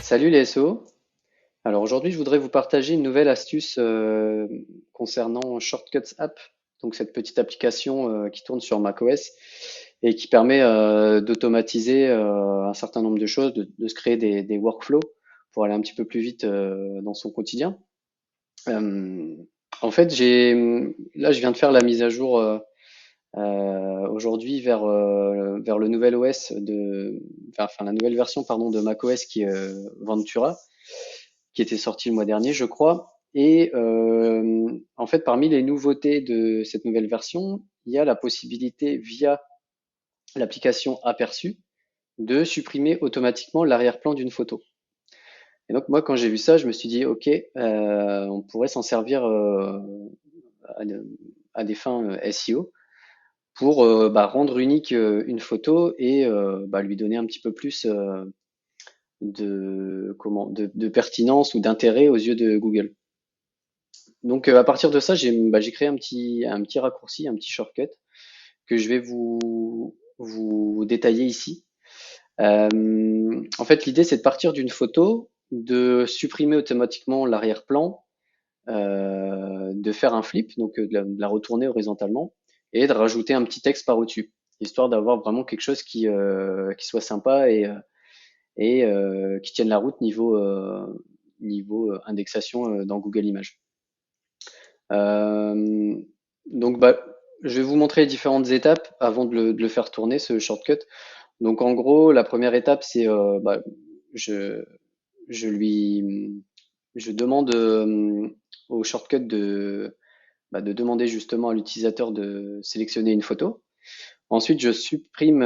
Salut les SEO. Alors aujourd'hui, je voudrais vous partager une nouvelle astuce concernant Shortcuts App, donc cette petite application qui tourne sur macOS et qui permet d'automatiser un certain nombre de choses, de se créer des workflows pour aller un petit peu plus vite dans son quotidien. Euh, En fait, là, je viens de faire la mise à jour aujourd'hui vers le nouvel OS enfin la nouvelle version pardon de macOS qui est Ventura, qui était sorti le mois dernier, je crois. Et en fait, parmi les nouveautés de cette nouvelle version, il y a la possibilité via l'application Aperçu de supprimer automatiquement l'arrière-plan d'une photo. Et donc moi, quand j'ai vu ça, je me suis dit, ok, on pourrait s'en servir à, à des fins SEO pour rendre unique une photo et lui donner un petit peu plus de pertinence ou d'intérêt aux yeux de Google. Donc à partir de ça, j'ai créé un petit raccourci, un petit shortcut que je vais vous détailler ici. En fait, l'idée c'est de partir d'une photo, de supprimer automatiquement l'arrière-plan, de faire un flip, donc de la retourner horizontalement et de rajouter un petit texte par au-dessus, histoire d'avoir vraiment quelque chose qui soit sympa et qui tienne la route niveau indexation dans Google Images. Euh, donc, je vais vous montrer les différentes étapes avant de le faire tourner, ce shortcut. Donc, en gros, la première étape, c'est je, je lui, je demande au shortcut de demander justement à l'utilisateur de sélectionner une photo. Ensuite, je supprime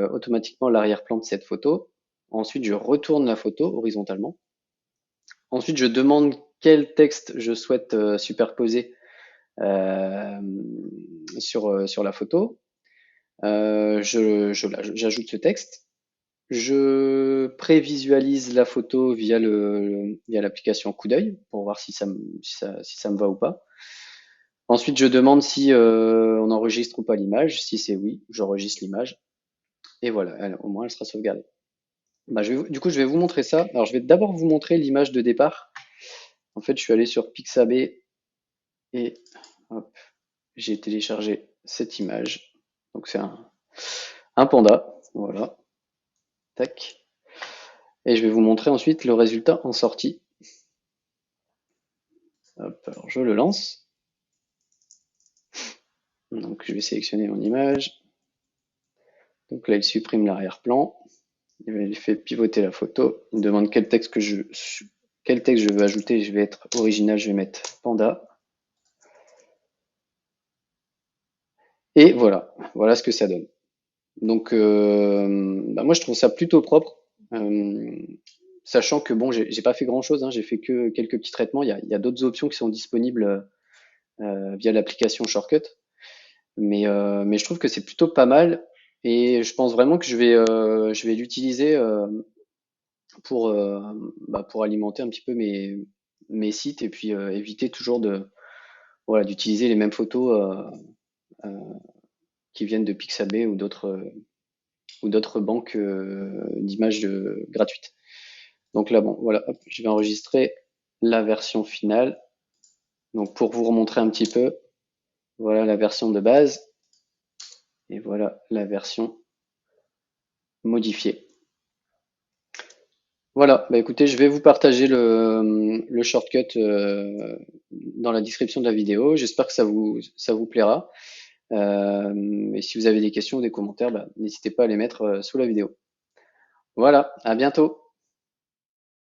automatiquement l'arrière-plan de cette photo. Ensuite, je retourne la photo horizontalement. Ensuite, je demande quel texte je souhaite superposer euh, sur la photo. J'ajoute ce texte. Je prévisualise la photo via l'application Coup d'œil pour voir si ça me va ou pas. Ensuite, je demande si on enregistre ou pas l'image. Si c'est oui, j'enregistre l'image. Et voilà, au moins elle sera sauvegardée. Du coup, je vais vous montrer ça. Alors, je vais d'abord vous montrer l'image de départ. En fait, je suis allé sur Pixabay et hop, j'ai téléchargé cette image. Donc, c'est un panda. Voilà, tac. Et je vais vous montrer ensuite le résultat en sortie. Hop, alors je le lance. Donc, je vais sélectionner mon image. Donc là, il supprime l'arrière-plan. Il fait pivoter la photo. Il me demande quel texte je veux ajouter. Je vais être original, je vais mettre panda. Et voilà ce que ça donne. Donc, moi je trouve ça plutôt propre, euh, sachant que bon, j'ai pas fait grand-chose, hein, j'ai fait que quelques petits traitements. Il y a d'autres options qui sont disponibles via l'application Shortcut, mais je trouve que c'est plutôt pas mal et je pense vraiment que je vais l'utiliser pour alimenter un petit peu mes sites et puis éviter toujours d'utiliser les mêmes photos euh, qui viennent de Pixabay ou d'autres banques d'images gratuites. Donc là, bon, voilà, hop, je vais enregistrer la version finale. Donc pour vous remontrer un petit peu, voilà la version de base et voilà la version modifiée. Voilà, écoutez, je vais vous partager le shortcut dans la description de la vidéo. J'espère que ça vous plaira. Et si vous avez des questions ou des commentaires, n'hésitez pas à les mettre sous la vidéo. Voilà, à bientôt.